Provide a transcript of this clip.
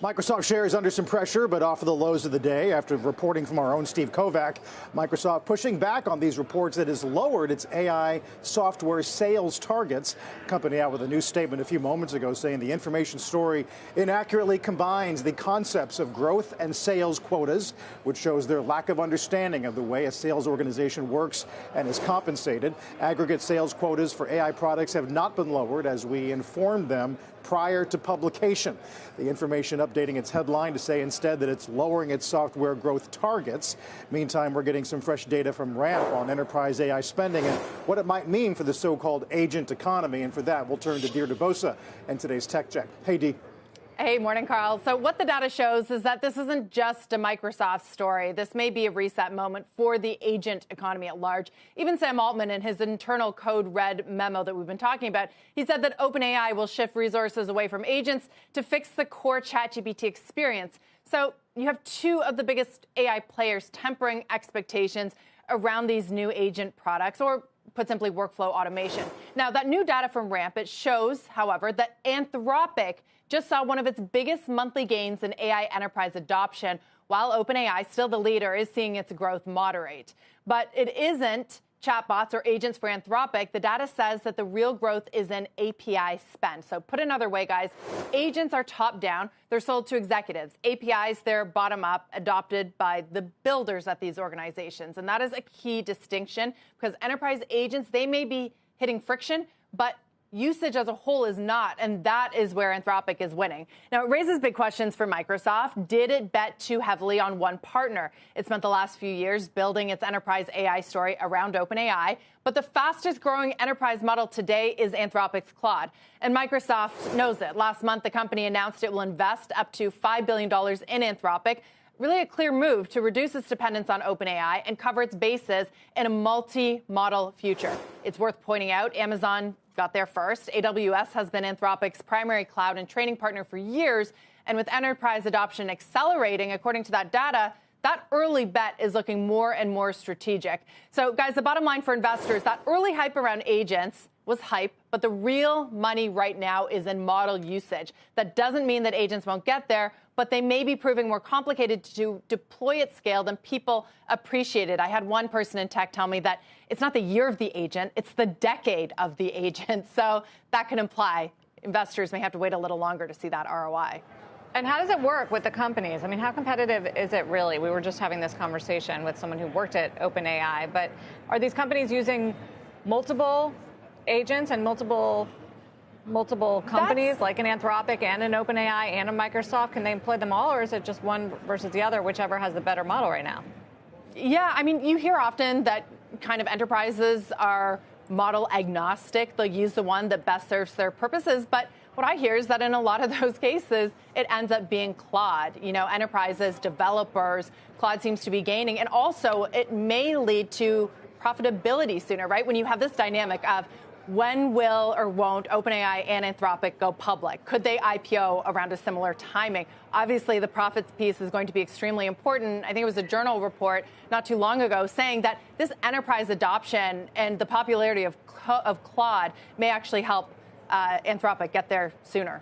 Microsoft shares under some pressure, but off of the lows of the day after reporting from our own Steve Kovac. Microsoft pushing back on these reports that has lowered its AI software sales targets. Company out with a new statement a few moments ago saying the information story inaccurately combines the concepts of growth and sales quotas, which shows their lack of understanding of the way a sales organization works and is compensated. Aggregate sales quotas for AI products have not been lowered as we informed them prior to publication. The information updating its headline to say instead that it's lowering its software growth targets. Meantime, we're getting some fresh data from Ramp on enterprise AI spending and what it might mean for the so-called agent economy. And for that, we'll turn to Deirdre Bosa and today's Tech Check. Hey, Dee. Hey, morning, Carl. So what the data shows is that this isn't just a Microsoft story. This may be a reset moment for the agent economy at large. Even Sam Altman, in his internal code red memo that we've been talking about, he said that OpenAI will shift resources away from agents to fix the core ChatGPT experience. So you have two of the biggest AI players tempering expectations around these new agent products, or put simply, workflow automation. Now, that new data from Ramp, it shows, however, that Anthropic just saw one of its biggest monthly gains in AI enterprise adoption, while OpenAI, still the leader, is seeing its growth moderate. But it isn't chatbots or agents for Anthropic. The data says that the real growth is in API spend. So put another way, guys, agents are top-down. They're sold to executives. APIs, they're bottom-up, adopted by the builders at these organizations. And that is a key distinction because enterprise agents, they may be hitting friction, but usage as a whole is not, and that is where Anthropic is winning. Now, it raises big questions for Microsoft. Did it bet too heavily on one partner? It spent the last few years building its enterprise AI story around OpenAI, but the fastest growing enterprise model today is Anthropic's Claude, and Microsoft knows it. Last month, the company announced it will invest up to $5 billion in Anthropic, really a clear move to reduce its dependence on OpenAI and cover its bases in a multi-model future. It's worth pointing out Amazon got there first. AWS has been Anthropic's primary cloud and training partner for years. And with enterprise adoption accelerating, according to that data, that early bet is looking more and more strategic. So, guys, the bottom line for investors, that early hype around agents was hype, but the real money right now is in model usage. That doesn't mean that agents won't get there, but they may be proving more complicated to deploy at scale than people appreciated. I had one person in tech tell me that it's not the year of the agent, it's the decade of the agent. So that could imply investors may have to wait a little longer to see that ROI. And how does it work with the companies? I mean, how competitive is it really? We were just having this conversation with someone who worked at OpenAI, but are these companies using multiple agents and multiple companies like an Anthropic and an OpenAI and a Microsoft? Can they employ them all, or is it just one versus the other, whichever has the better model right now? Yeah, I mean, you hear often that kind of enterprises are model agnostic. They'll use the one that best serves their purposes. But what I hear is that in a lot of those cases, it ends up being Claude. You know, enterprises, developers, Claude seems to be gaining. And also, it may lead to profitability sooner, right? When you have this dynamic of when will or won't OpenAI and Anthropic go public? Could they IPO around a similar timing? Obviously, the profits piece is going to be extremely important. I think it was a journal report not too long ago saying that this enterprise adoption and the popularity of Claude may actually help Anthropic get there sooner.